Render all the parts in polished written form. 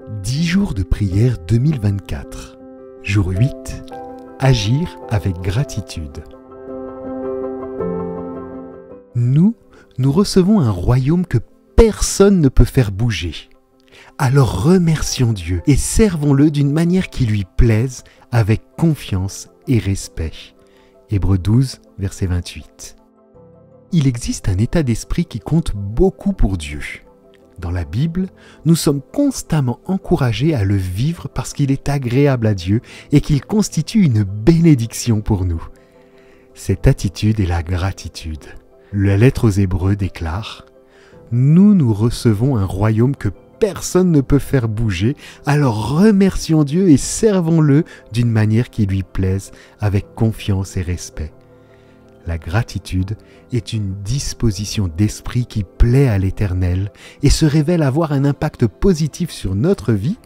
10 jours de prière 2024. Jour 8. Agir avec gratitude. Nous recevons un royaume que personne ne peut faire bouger. Alors remercions Dieu et servons-le d'une manière qui lui plaise avec confiance et respect. Hébreux 12, verset 28. Il existe un état d'esprit qui compte beaucoup pour Dieu. Dans la Bible, nous sommes constamment encouragés à le vivre parce qu'il est agréable à Dieu et qu'il constitue une bénédiction pour nous. Cette attitude est la gratitude. La lettre aux Hébreux déclare « Nous recevons un royaume que personne ne peut faire bouger, alors remercions Dieu et servons-le d'une manière qui lui plaise, avec confiance et respect. » La gratitude est une disposition d'esprit qui plaît à l'Éternel et se révèle avoir un impact positif sur notre vie,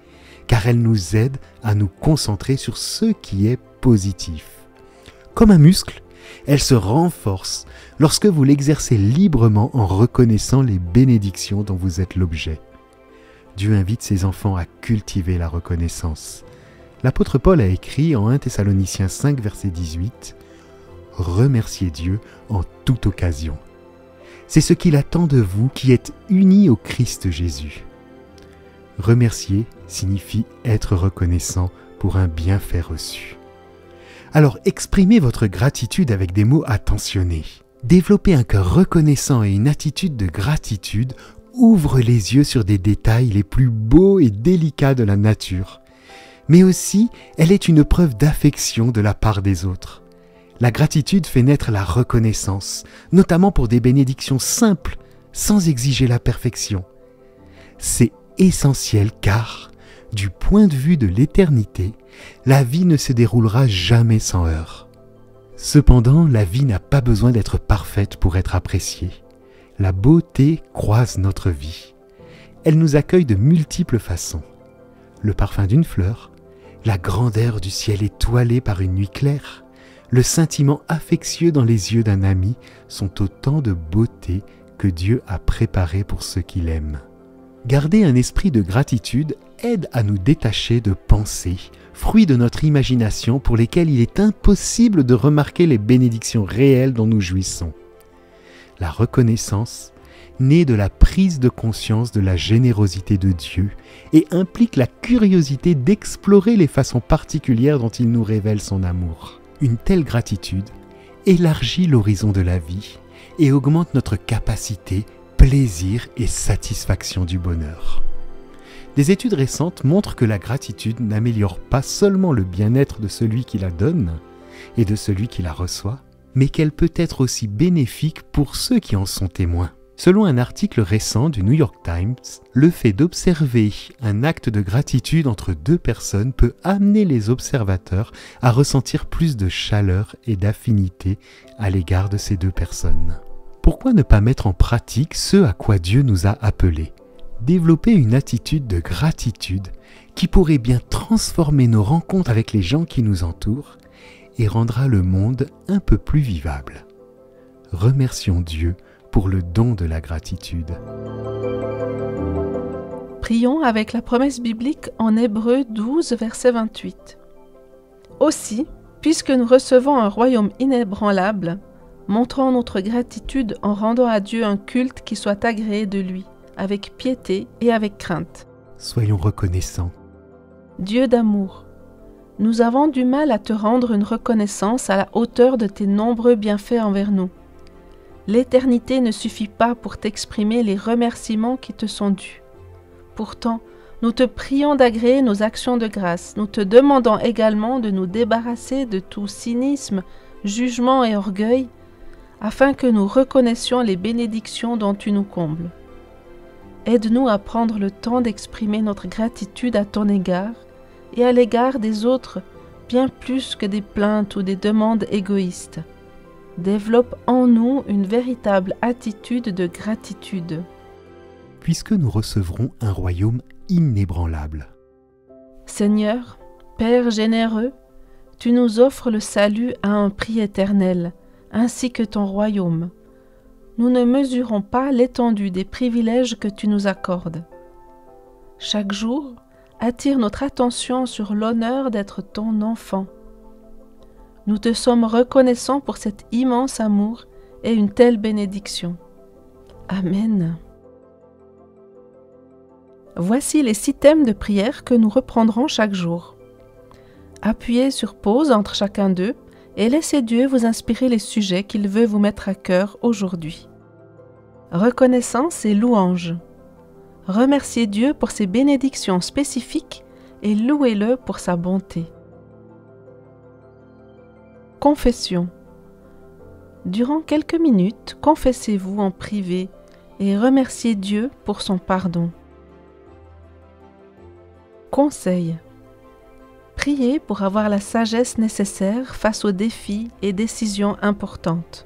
car elle nous aide à nous concentrer sur ce qui est positif. Comme un muscle, elle se renforce lorsque vous l'exercez librement en reconnaissant les bénédictions dont vous êtes l'objet. Dieu invite ses enfants à cultiver la reconnaissance. L'apôtre Paul a écrit en 1 Thessaloniciens 5, verset 18 « Remerciez Dieu en toute occasion. C'est ce qu'il attend de vous qui êtes unis au Christ Jésus. » Remercier signifie être reconnaissant pour un bienfait reçu. Alors exprimez votre gratitude avec des mots attentionnés. Développer un cœur reconnaissant et une attitude de gratitude ouvre les yeux sur des détails les plus beaux et délicats de la nature. Mais aussi, elle est une preuve d'affection de la part des autres. La gratitude fait naître la reconnaissance, notamment pour des bénédictions simples, sans exiger la perfection. C'est essentiel car, du point de vue de l'éternité, la vie ne se déroulera jamais sans heurts. Cependant, la vie n'a pas besoin d'être parfaite pour être appréciée. La beauté croise notre vie. Elle nous accueille de multiples façons. Le parfum d'une fleur, la grandeur du ciel étoilé par une nuit claire, le sentiment affectueux dans les yeux d'un ami sont autant de beauté que Dieu a préparé pour ceux qui l'aiment. Garder un esprit de gratitude aide à nous détacher de pensées, fruits de notre imagination pour lesquelles il est impossible de remarquer les bénédictions réelles dont nous jouissons. La reconnaissance naît de la prise de conscience de la générosité de Dieu et implique la curiosité d'explorer les façons particulières dont il nous révèle son amour. Une telle gratitude élargit l'horizon de la vie et augmente notre capacité, plaisir et satisfaction du bonheur. Des études récentes montrent que la gratitude n'améliore pas seulement le bien-être de celui qui la donne et de celui qui la reçoit, mais qu'elle peut être aussi bénéfique pour ceux qui en sont témoins. Selon un article récent du New York Times, le fait d'observer un acte de gratitude entre deux personnes peut amener les observateurs à ressentir plus de chaleur et d'affinité à l'égard de ces deux personnes. Pourquoi ne pas mettre en pratique ce à quoi Dieu nous a appelés ? Développer une attitude de gratitude qui pourrait bien transformer nos rencontres avec les gens qui nous entourent et rendra le monde un peu plus vivable. Remercions Dieu pour le don de la gratitude. Prions avec la promesse biblique en Hébreux 12, verset 28. Aussi, puisque nous recevons un royaume inébranlable, montrons notre gratitude en rendant à Dieu un culte qui soit agréé de lui, avec piété et avec crainte. Soyons reconnaissants. Dieu d'amour, nous avons du mal à te rendre une reconnaissance à la hauteur de tes nombreux bienfaits envers nous. L'éternité ne suffit pas pour t'exprimer les remerciements qui te sont dus. Pourtant, nous te prions d'agréer nos actions de grâce. Nous te demandons également de nous débarrasser de tout cynisme, jugement et orgueil, afin que nous reconnaissions les bénédictions dont tu nous combles. Aide-nous à prendre le temps d'exprimer notre gratitude à ton égard et à l'égard des autres, bien plus que des plaintes ou des demandes égoïstes. Développe en nous une véritable attitude de gratitude. Puisque nous recevrons un royaume inébranlable. Seigneur, Père généreux, tu nous offres le salut à un prix éternel, ainsi que ton royaume. Nous ne mesurons pas l'étendue des privilèges que tu nous accordes. Chaque jour, attire notre attention sur l'honneur d'être ton enfant. Nous te sommes reconnaissants pour cet immense amour et une telle bénédiction. Amen. Voici les 6 thèmes de prière que nous reprendrons chaque jour. Appuyez sur pause entre chacun d'eux et laissez Dieu vous inspirer les sujets qu'il veut vous mettre à cœur aujourd'hui. Reconnaissance et louange. Remerciez Dieu pour ses bénédictions spécifiques et louez-le pour sa bonté. Confession. Durant quelques minutes, confessez-vous en privé et remerciez Dieu pour son pardon. Conseil. Priez pour avoir la sagesse nécessaire face aux défis et décisions importantes.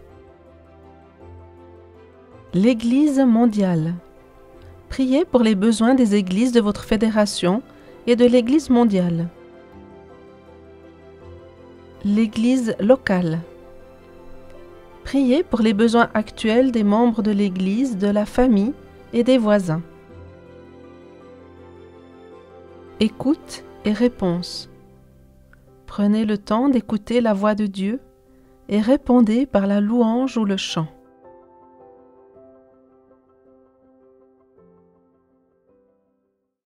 L'Église mondiale. Priez pour les besoins des églises de votre fédération et de l'Église mondiale. L'Église locale. Priez pour les besoins actuels des membres de l'Église, de la famille et des voisins. Écoute et réponse. Prenez le temps d'écouter la voix de Dieu et répondez par la louange ou le chant.